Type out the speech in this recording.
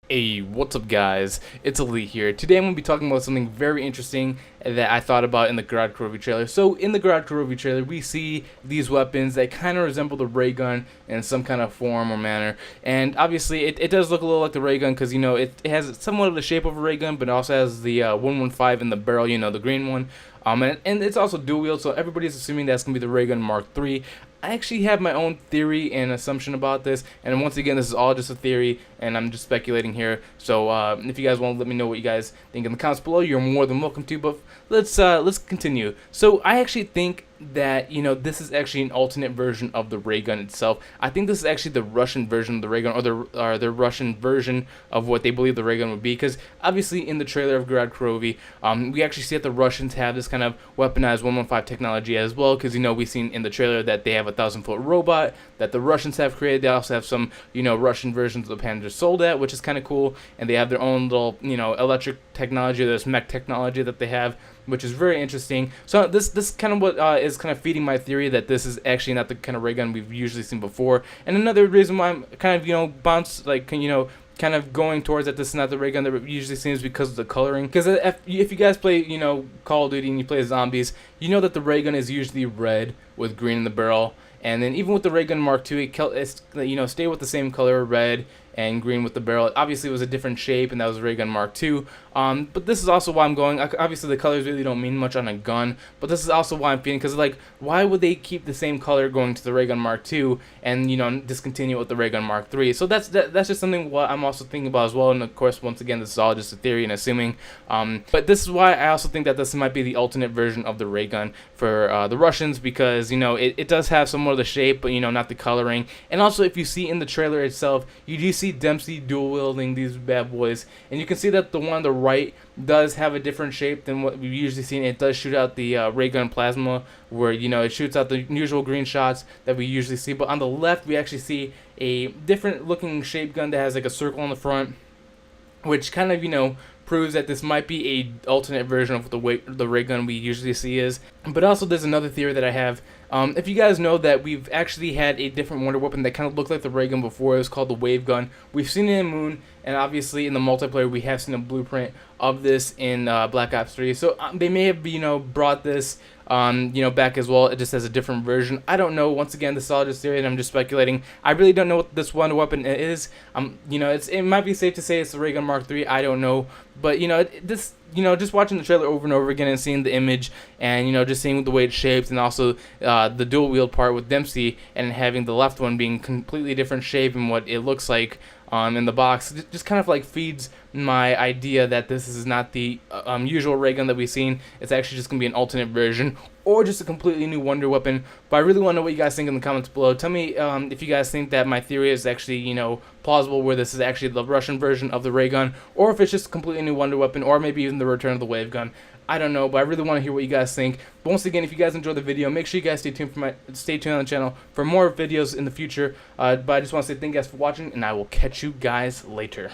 Hey, what's up guys? It's Elite here. Today I'm going to be talking about something very interesting that I thought about in the GOROD KROVI trailer. So in the GOROD KROVI trailer, we see these weapons that kind of resemble the ray gun in some kind of form or manner. And obviously it does look a little like the ray gun because, you know, it has somewhat of the shape of a ray gun, but it also has the 115 in the barrel, you know, the green one. And it's also dual wield, so everybody's assuming that's going to be the ray gun Mark III. I actually have my own theory and assumption about this, and once again, this is all just a theory, and I'm just speculating here. So if you guys want to let me know what you guys think in the comments below, you're more than welcome to. But let's continue. So I actually think that, you know, this is actually an alternate version of the ray gun itself. I think this is actually the Russian version of the ray gun, or the Russian version of what they believe the ray gun would be. Because obviously in the trailer of GOROD KROVI, we actually see that the Russians have this kind of weaponized 115 technology as well. Because, you know, we've seen in the trailer that they have a 1,000-foot robot that the Russians have created. They also have some, you know, Russian versions of the Panzer Soldat, which is kind of cool. And they have their own little, you know, electric technology, this mech technology that they have, which is very interesting. So this kind of what is kind of feeding my theory that this is actually not the kind of ray gun we've usually seen before. And another reason why I'm kind of, you know, kind of going towards that this is not the ray gun that we usually see is because of the coloring. Because if you guys play, you know, Call of Duty and you play zombies, you know that the ray gun is usually red with green in the barrel. And then even with the ray gun Mark II, it's, you know, stay with the same color, red and green with the barrel. Obviously, it was a different shape, and that was the ray gun Mark II. But this is also why I'm going. Obviously, the colors really don't mean much on a gun, but this is also why I'm feeling. Because, like, why would they keep the same color going to the ray gun Mark II and, you know, discontinue with the ray gun Mark III? So that's just something what I'm also thinking about as well. And of course, once again, this is all just a theory and assuming. But this is why I also think that this might be the alternate version of the ray gun for the Russians, because, you know, it does have somewhat of the shape, but, you know, not the coloring. And also, if you see in the trailer itself, you do see Dempsey dual wielding these bad boys, and you can see that the one on the right does have a different shape than what we've usually seen. It does shoot out the ray gun plasma, where, you know, it shoots out the usual green shots that we usually see. But on the left, we actually see a different looking shape gun that has like a circle on the front, which kind of, you know, proves that this might be a alternate version of what the ray gun we usually see is. But also, there's another theory that I have. If you guys know that we've actually had a different wonder weapon that kind of looked like the ray gun before. It was called the wave gun. We've seen it in Moon, and obviously in the multiplayer we have seen a blueprint of this in Black Ops 3. So they may have, you know, brought this you know, back as well. It just has a different version. I don't know. Once again, this is all just theory, and I'm just speculating. I really don't know what this wonder weapon is. You know, it might be safe to say it's the ray gun Mark III. I don't know, but, you know, this, you know, just watching the trailer over and over again and seeing the image, and, you know, just seeing the way it's shaped, and also the dual wield part with Dempsey, and having the left one being completely different shape and what it looks like in the box, just kind of like feeds my idea that this is not the usual ray gun that we've seen. It's actually just gonna be an alternate version, or just a completely new wonder weapon. But I really want to know what you guys think in the comments below. Tell me if you guys think that my theory is actually, you know, plausible, where this is actually the Russian version of the ray gun, or if it's just a completely new wonder weapon, or maybe even the return of the wave gun. I don't know, but I really want to hear what you guys think. But once again, if you guys enjoyed the video, make sure you guys stay tuned on the channel for more videos in the future. But I just want to say thank you guys for watching, and I will catch you guys later.